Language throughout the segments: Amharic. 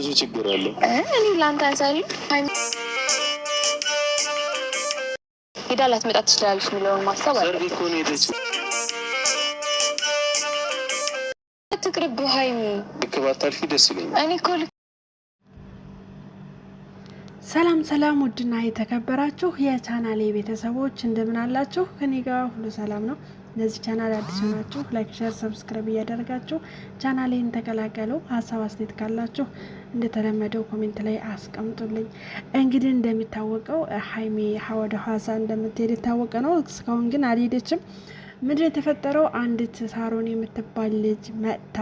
ብዙ ችግር አለው። እኔ ላንተ አንሳለሁ ሄዳ ላትመጣ ትችላለች የሚለውን ማሰብ አለ። ሰርግ እኮ ነው የሄደችው። ትቅርብ ሀይሚ ባታልፊ ደስ ይለኛል። እኔ እኮ ሰላም ሰላም፣ ውድና የተከበራችሁ የቻናሌ ቤተሰቦች እንደምን አላችሁ? ከኔ ጋር ሁሉ ሰላም ነው። ለዚህ ቻናል አዲስ ናችሁ ላይክ፣ ሼር፣ ሰብስክራይብ እያደረጋችሁ ቻናሌን ተቀላቀሉ። ሀሳብ አስተያየት ካላችሁ እንደተለመደው ኮሜንት ላይ አስቀምጡልኝ። እንግዲህ እንደሚታወቀው ሀይሚ ወደ ሐዋሳ እንደምትሄድ የታወቀ ነው። እስካሁን ግን አልሄደችም። ምንድን የተፈጠረው? አንዲት ሳሮን የምትባል ልጅ መጥታ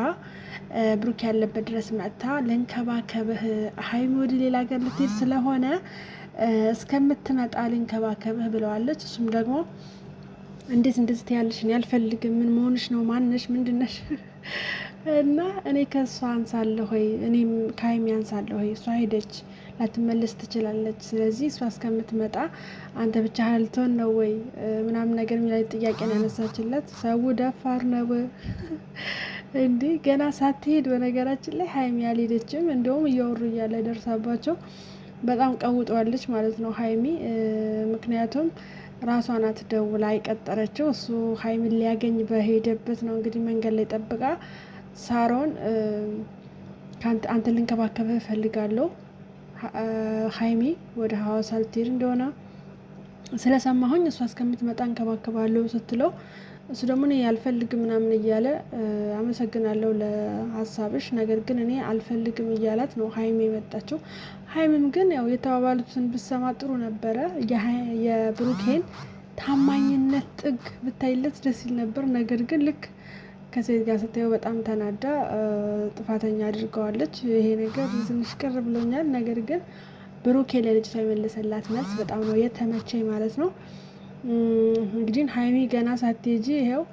ብሩክ ያለበት ድረስ መጥታ ልንከባከብህ፣ ሀይሚ ወደ ሌላ ሀገር ልትሄድ ስለሆነ እስከምትመጣ ልንከባከብህ ብለዋለች። እሱም ደግሞ እንዴት እንደዚህ ትያለሽ? እኔ አልፈልግም። ምን መሆንሽ ነው? ማነሽ? ምንድነሽ? እና እኔ ከእሷ አንሳለሁ ወይ? እኔም ከሀይሚ አንሳለሁ ወይ? እሷ ሄደች ላትመለስ ትችላለች። ስለዚህ እሷ እስከምትመጣ አንተ ብቻ ልትሆን ነው ወይ ምናምን ነገር የሚላይ ጥያቄ ነው ያነሳችለት። ሰው ደፋር ነው እንዴ! ገና ሳትሄድ በነገራችን ላይ ሀይሚ ያልሄደችም። እንደውም እያወሩ እያለ ደርሳባቸው በጣም ቀውጠዋለች ማለት ነው ሀይሚ። ምክንያቱም ራሷ ናት ደውላ አይቀጠረችው። እሱ ሀይሚን ሊያገኝ በሄደበት ነው እንግዲህ መንገድ ላይ ጠብቃ ሳሮን አንተ ልንከባከብህ እፈልጋለሁ ሀይሚ ወደ ሐዋሳ ልትሄድ እንደሆነ ስለሰማሁኝ እሷ እስከምትመጣ እንከባከባለሁ ስትለው እሱ ደግሞ እኔ አልፈልግም ምናምን እያለ አመሰግናለሁ ለሀሳብሽ፣ ነገር ግን እኔ አልፈልግም እያላት ነው ሀይሚ የመጣችው። ሀይሚም ግን ያው የተባባሉትን ብሰማ ጥሩ ነበረ። የብሩኬን ታማኝነት ጥግ ብታይለት ደስ ይል ነበር። ነገር ግን ልክ ከሴት ጋር ስታየው በጣም ተናዳ ጥፋተኛ አድርገዋለች። ይሄ ነገር ትንሽ ቅር ብሎኛል። ነገር ግን ብሩኬ ለልጅቷ የመለሰላት መልስ በጣም ነው የተመቸኝ ማለት ነው። እንግዲህ ሀይሚ ገና ሳትሄጂ ይኸው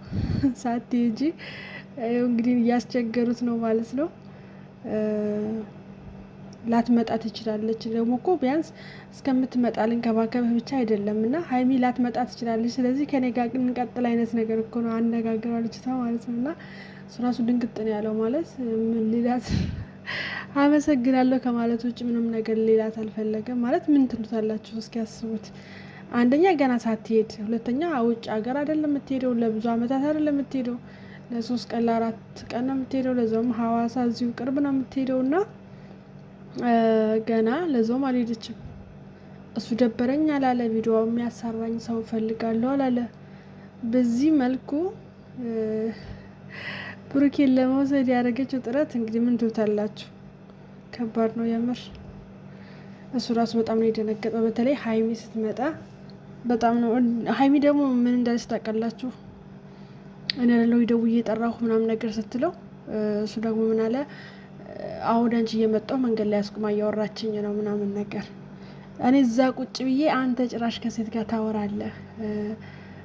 ሳትሄጂ እንግዲህ እያስቸገሩት ነው ማለት ነው። ላትመጣ ትችላለች። ደግሞ እኮ ቢያንስ እስከምትመጣ ልንከባከብህ ብቻ አይደለም እና ሀይሚ ላትመጣ ትችላለች። ስለዚህ ከኔ ጋር ግን እንቀጥል አይነት ነገር እኮ ነው አነጋገሯ ልጅቷ ማለት ነው። እና እሱ ራሱ ድንግጥ ነው ያለው ማለት ምን ሊላት አመሰግናለሁ ከማለት ውጭ ምንም ነገር ሊላት አልፈለገም ማለት። ምን ትሉታላችሁ እስኪ ያስቡት። አንደኛ ገና ሳትሄድ፣ ሁለተኛ ውጭ ሀገር አይደለም የምትሄደው፣ ለብዙ አመታት አይደለም የምትሄደው፣ ለ3 ቀን ለ4 ቀን ነው የምትሄደው። ለዛውም ሐዋሳ እዚሁ ቅርብ ነው የምትሄደው እና ገና ለዛውም አልሄደችም። እሱ ደበረኝ አላለ፣ ቪዲዮ የሚያሰራኝ ሰው ፈልጋለሁ አላለ። በዚህ መልኩ ብሩኬን ለመውሰድ ያደረገችው ጥረት እንግዲህ ምን ትውታላችሁ? ከባድ ነው የምር። እሱ ራሱ በጣም ነው የደነገጠው። በተለይ ሀይሚ ስትመጣ በጣም ነው። ሀይሚ ደግሞ ምን እንዳለች ታውቃላችሁ? እኔ ያለው ደውዬ እየጠራሁ ምናምን ነገር ስትለው እሱ ደግሞ ምን አለ? አሁን አንቺ እየመጣው መንገድ ላይ አስቁማ እያወራችኝ ነው ምናምን ነገር። እኔ እዛ ቁጭ ብዬ አንተ ጭራሽ ከሴት ጋር ታወራለህ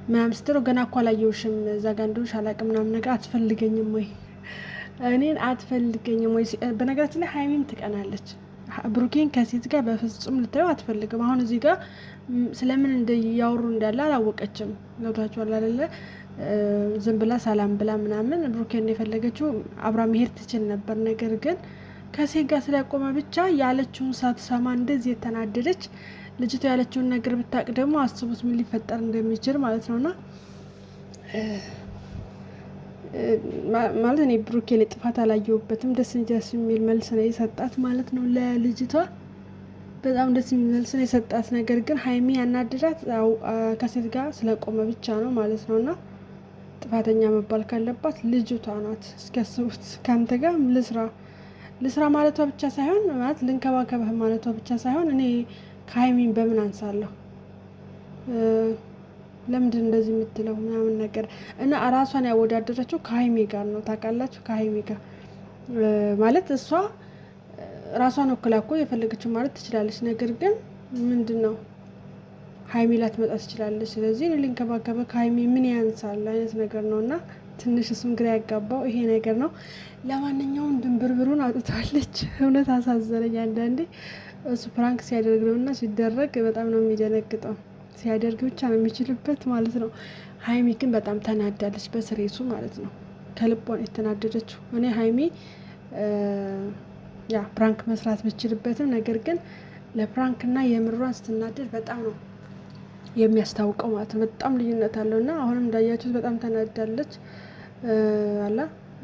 ምናምን ስትለው ገና እኮ አላየሁሽም እዛ ጋር እንደሆንሽ አላውቅም ምናምን ነገር። አትፈልገኝም ወይ? እኔን አትፈልገኝም ወይ? በነገራችን ላይ ሀይሚም ትቀናለች። ብሩኬን ከሴት ጋር በፍጹም ልታየው አትፈልግም። አሁን እዚህ ጋር ስለምን እያወሩ እንዳለ አላወቀችም። ገብቷችኋል አይደለ? ዝም ብላ ሰላም ብላ ምናምን ብሩኬን የፈለገችው አብራ መሄድ ትችል ነበር። ነገር ግን ከሴት ጋር ስለቆመ ብቻ ያለችውን ሳትሰማ እንደዚህ የተናደደች ልጅቷ ያለችውን ነገር ብታቅ ደግሞ አስቡት ምን ሊፈጠር እንደሚችል ማለት ነውና ማለት እኔ ብሩኬን ጥፋት አላየሁበትም። ደስ የሚል መልስ ነው የሰጣት ማለት ነው ለልጅቷ። በጣም ደስ የሚል መልስ ነው የሰጣት። ነገር ግን ሀይሚ ያናደዳት ከሴት ጋር ስለቆመ ብቻ ነው ማለት ነውና ጥፋተኛ መባል ካለባት ልጅቷ ናት። እስኪያስቡት ከአንተ ጋር ልስራ ማለቷ ብቻ ሳይሆን ማለት ልንከባከብህ ማለቷ ብቻ ሳይሆን እኔ ከሀይሚን በምን አንሳለሁ? ለምንድን እንደዚህ የምትለው ምናምን ነገር እና ራሷን ያወዳደረችው ከሀይሚ ጋር ነው ታውቃላችሁ። ከሀይሚ ጋር ማለት እሷ ራሷን ወክላ እኮ የፈለገችው ማለት ትችላለች። ነገር ግን ምንድን ነው ሀይሚ ላትመጣ ትችላለች። ስለዚህ ልንከባከበ ከሀይሚ ምን ያንሳል አይነት ነገር ነው እና ትንሽ እሱም ግራ ያጋባው ይሄ ነገር ነው። ለማንኛውም ድንብርብሩን አውጥታለች። እውነት አሳዘነኝ አንዳንዴ። እሱ ፕራንክ ሲያደርግ ነው እና ሲደረግ በጣም ነው የሚደነግጠው። ሲያደርግ ብቻ ነው የሚችልበት ማለት ነው። ሀይሚ ግን በጣም ተናዳለች በስሬሱ ማለት ነው። ከልቧን የተናደደችው። እኔ ሀይሚ ያ ፕራንክ መስራት ብችልበትም ነገር ግን ለፕራንክና የምሯን ስትናደድ በጣም ነው የሚያስታውቀው ማለት ነው። በጣም ልዩነት አለውና አሁንም እንዳያችሁት በጣም ተናዳለች አላ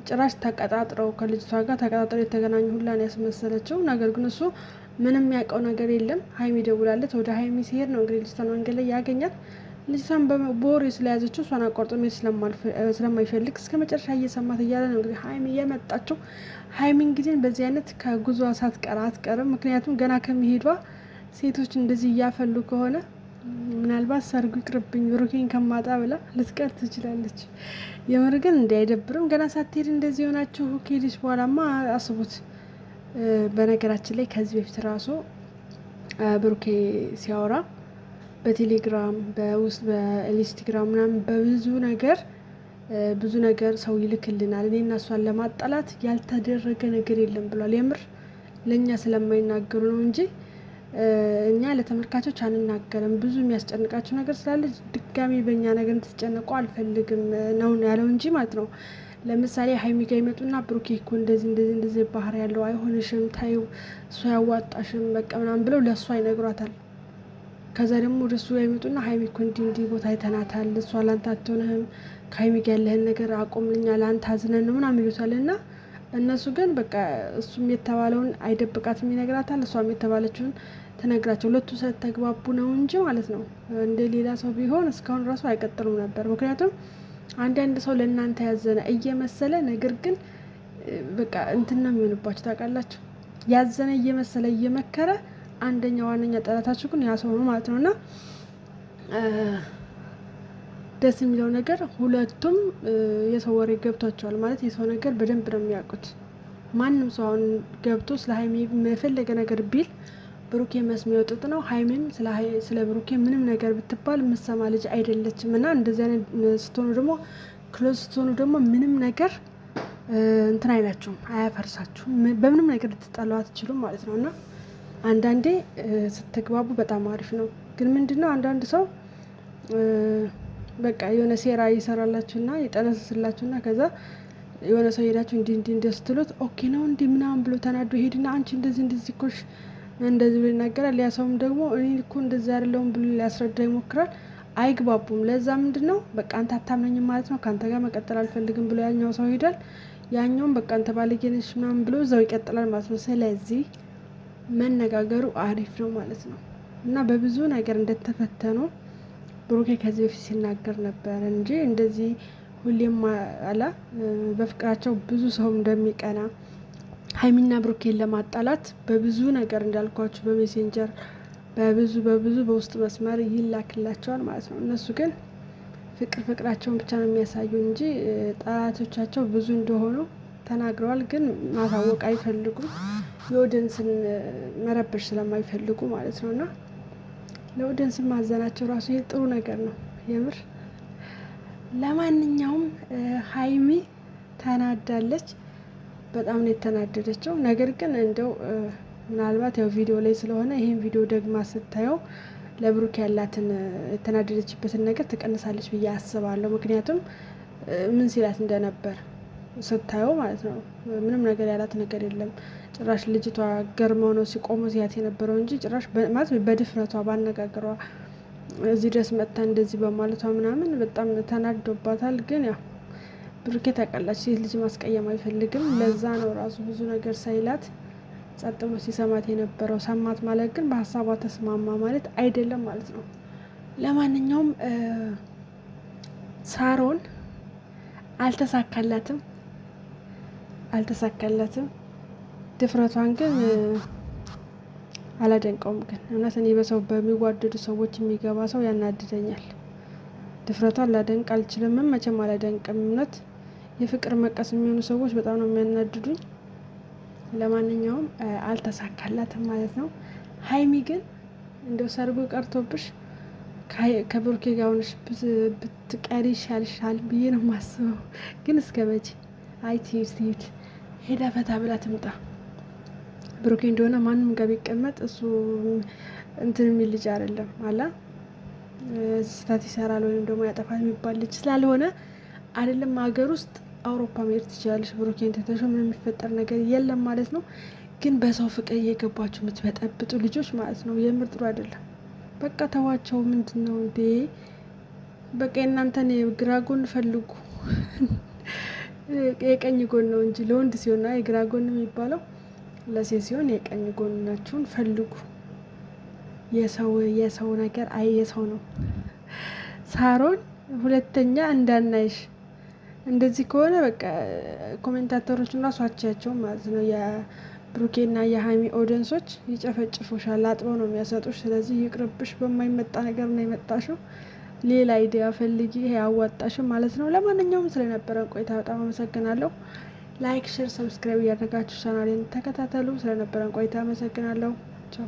ጭራሽ ተቀጣጥረው ከልጅቷ ጋር ተቀጣጥረው የተገናኙ ሁላ ነው ያስመሰለችው። ነገር ግን እሱ ምንም ያውቀው ነገር የለም። ሀይሚ ደውላለች። ወደ ሀይሚ ሲሄድ ነው እንግዲህ ልጅቷን መንገድ ላይ ያገኛት። ልጅቷን በወሬ ስለያዘችው እሷን አቋርጦ መሄድ ስለማይፈልግ እስከ መጨረሻ እየሰማት እያለ ነው እንግዲህ ሀይሚ እየመጣችው። ሀይሚ እንግዲህ በዚህ አይነት ከጉዞ ሳትቀር አትቀርም። ምክንያቱም ገና ከሚሄዷ ሴቶች እንደዚህ እያፈሉ ከሆነ ምናልባት ሰርጉ ይቅርብኝ ብሩኬን ከማጣ ብላ ልትቀር ትችላለች። የምር ግን እንዳይደብርም ገና ሳትሄድ እንደዚህ ሆናችሁ ከሄደች በኋላማ አስቡት። በነገራችን ላይ ከዚህ በፊት ራሱ ብሩኬ ሲያወራ በቴሌግራም በውስጥ በኢንስታግራም ምናምን ብዙ ነገር ሰው ይልክልናል እኔ እና እሷን ለማጣላት ያልተደረገ ነገር የለም ብሏል። የምር ለእኛ ስለማይናገሩ ነው እንጂ እኛ ለተመልካቾች አንናገርም። ብዙ የሚያስጨንቃቸው ነገር ስላለ ድጋሚ በእኛ ነገር እንድትጨነቁ አልፈልግም ነው ያለው እንጂ ማለት ነው። ለምሳሌ ሀይሚ ጋ ይመጡና ብሩኬ እኮ እንደዚህ ባህሪ ያለው አይሆንሽም፣ ታዩ እሱ ያዋጣሽም በቃ ምናምን ብለው ለእሷ ይነግሯታል። ከዛ ደግሞ ወደ እሱ ይመጡና ሀይሚ እኮ እንዲህ ቦታ አይተናታል፣ እሷ ላንተ አትሆንህም፣ ከሀይሚ ጋ ያለህን ነገር አቁምልኛ፣ ላንተ አዝነን ነው ምናምን ይሉታል። እና እነሱ ግን በቃ እሱም የተባለውን አይደብቃትም ይነግራታል፣ እሷም የተባለችውን ተነግራቸው ሁለቱ ስለተግባቡ ነው እንጂ ማለት ነው። እንደ ሌላ ሰው ቢሆን እስካሁን ራሱ አይቀጥሉም ነበር። ምክንያቱም አንዳንድ ሰው ለእናንተ ያዘነ እየመሰለ ነገር ግን በቃ እንትን ነው የሚሆንባችሁ ታውቃላችሁ። ያዘነ እየመሰለ እየመከረ አንደኛ ዋነኛ ጠላታችሁ ግን ያ ሰው ነው ማለት ነው። እና ደስ የሚለው ነገር ሁለቱም የሰው ወሬ ገብቷቸዋል ማለት የሰው ነገር በደንብ ነው የሚያውቁት። ማንም ሰው አሁን ገብቶ ስለ ሀይሚ የፈለገ ነገር ቢል ብሩኬ መስሚያው ጥጥ ነው። ሀይሚም ስለ ብሩኬ ምንም ነገር ብትባል ምሰማ ልጅ አይደለችም። እና እንደዚህ አይነት ስትሆኑ ደግሞ ክሎዝ ስትሆኑ ደግሞ ምንም ነገር እንትን አይላችሁም፣ አያፈርሳችሁም። በምንም ነገር ልትጣሉ አትችሉም ማለት ነው። እና አንዳንዴ ስትግባቡ በጣም አሪፍ ነው። ግን ምንድነው አንዳንድ ሰው በቃ የሆነ ሴራ ይሰራላችሁና ይጠነስስላችሁና ከዛ የሆነ ሰው ሄዳችሁ እንዲህ ስትሉት ኦኬ ነው እንዲህ ምናምን ብሎ ተናዶ ሄድና አንቺ እንደዚህ ኮሽ እንደዚህ ብሎ ይናገራል። ያ ሰውም ደግሞ እኔ እኮ እንደዚህ አይደለሁም ብሎ ሊያስረዳ ይሞክራል። አይግባቡም። ለዛ ምንድነው በቃ አንተ አታምነኝም ማለት ነው፣ ካንተ ጋር መቀጠል አልፈልግም ብሎ ያኛው ሰው ሄዳል። ያኛውም በቃ አንተ ባለጌ ነሽ ምናምን ብሎ እዛው ይቀጥላል ማለት ነው። ስለዚህ መነጋገሩ አሪፍ ነው ማለት ነው። እና በብዙ ነገር እንደተፈተኑ ብሩኬ ከዚህ በፊት ሲናገር ነበር እንጂ እንደዚህ ሁሌም አላ በፍቅራቸው ብዙ ሰው እንደሚቀና ሀይሚና ብሩኬን ለማጣላት በብዙ ነገር እንዳልኳችሁ በሜሴንጀር በብዙ በውስጥ መስመር ይላክላቸዋል ማለት ነው። እነሱ ግን ፍቅራቸውን ብቻ ነው የሚያሳዩ እንጂ ጠላቶቻቸው ብዙ እንደሆኑ ተናግረዋል። ግን ማሳወቅ አይፈልጉም፣ የኦዲየንስን መረበሽ ስለማይፈልጉ ማለት ነው። እና ለኦዲየንስን ማዘናቸው ራሱ ይሄ ጥሩ ነገር ነው የምር። ለማንኛውም ሀይሚ ተናዳለች፣ በጣም ነው የተናደደችው። ነገር ግን እንደው ምናልባት ያው ቪዲዮ ላይ ስለሆነ ይሄን ቪዲዮ ደግማ ስታየው ለብሩክ ያላትን የተናደደችበትን ነገር ትቀንሳለች ብዬ አስባለሁ። ምክንያቱም ምን ሲላት እንደነበር ስታየው ማለት ነው። ምንም ነገር ያላት ነገር የለም። ጭራሽ ልጅቷ ገርመው ነው ሲቆሙ ሲያት የነበረው እንጂ ጭራሽ ማለት በድፍረቷ ባነጋገሯ እዚህ ድረስ መጥታ እንደዚህ በማለቷ ምናምን በጣም ተናዶባታል። ግን ያው ብሩኬ ታውቃላችሁ ሴት ልጅ ማስቀየም አይፈልግም። ለዛ ነው ራሱ ብዙ ነገር ሳይላት ጸጥ ብሎ ሲሰማት የነበረው። ሰማት ማለት ግን በሀሳቧ ተስማማ ማለት አይደለም ማለት ነው። ለማንኛውም ሳሮን አልተሳካላትም። ድፍረቷን ግን አላደንቀውም። ግን እውነት እኔ በሰው በሚዋደዱ ሰዎች የሚገባ ሰው ያናድደኛል። ድፍረቷን ላደንቅ አልችልም፣ መቼም አላደንቅም። እውነት የፍቅር መቀስ የሚሆኑ ሰዎች በጣም ነው የሚያናድዱኝ። ለማንኛውም አልተሳካላትም ማለት ነው። ሀይሚ ግን እንደው ሰርጉ ቀርቶብሽ ከብሩኬ ጋር ሆነሽ ብትቀሪ ይሻልሻል ብዬ ነው የማስበው። ግን እስከ መቼ ትሂድ ሄዳ ፈታ ብላ ትምጣ። ብሩኬ እንደሆነ ማንም ጋር ቢቀመጥ እሱ እንትን የሚል ልጅ አይደለም አላ ስህተት ይሰራል ወይም ደግሞ ያጠፋል የሚባል ልጅ ስላልሆነ አይደለም ሀገር ውስጥ አውሮፓ መሄድ ትችላለች። ብሩኬን ተተሽ ምን የሚፈጠር ነገር የለም ማለት ነው። ግን በሰው ፍቅር እየገባችሁ የምትበጠብጡ ልጆች ማለት ነው የምር ጥሩ አይደለም። በቃ ተዋቸው። ምንድን ነው እንዴ? በቃ የእናንተን የግራ ጎን ፈልጉ። የቀኝ ጎን ነው እንጂ ለወንድ ሲሆን የግራ ጎን የሚባለው፣ ለሴት ሲሆን የቀኝ ጎናችሁን ፈልጉ። የሰው ነገር የሰው ነው። ሳሮን ሁለተኛ እንዳናይሽ። እንደዚህ ከሆነ በቃ ኮሜንታተሮች እና ሷቻቸው ማለት ነው የብሩኬና የሀይሚ ኦዲየንሶች ይጨፈጭፉሻል፣ አጥበው ነው የሚያሰጡሽ። ስለዚህ ይቅርብሽ። በማይመጣ ነገር ነው የመጣሽው። ሌላ አይዲያ ፈልጊ፣ ይሄ አያዋጣሽም ማለት ነው። ለማንኛውም ስለነበረን ቆይታ በጣም አመሰግናለሁ። ላይክ፣ ሼር፣ ሰብስክራይብ እያደረጋችሁ ቻናሌን ተከታተሉ። ስለነበረን ቆይታ አመሰግናለሁ። ቻው።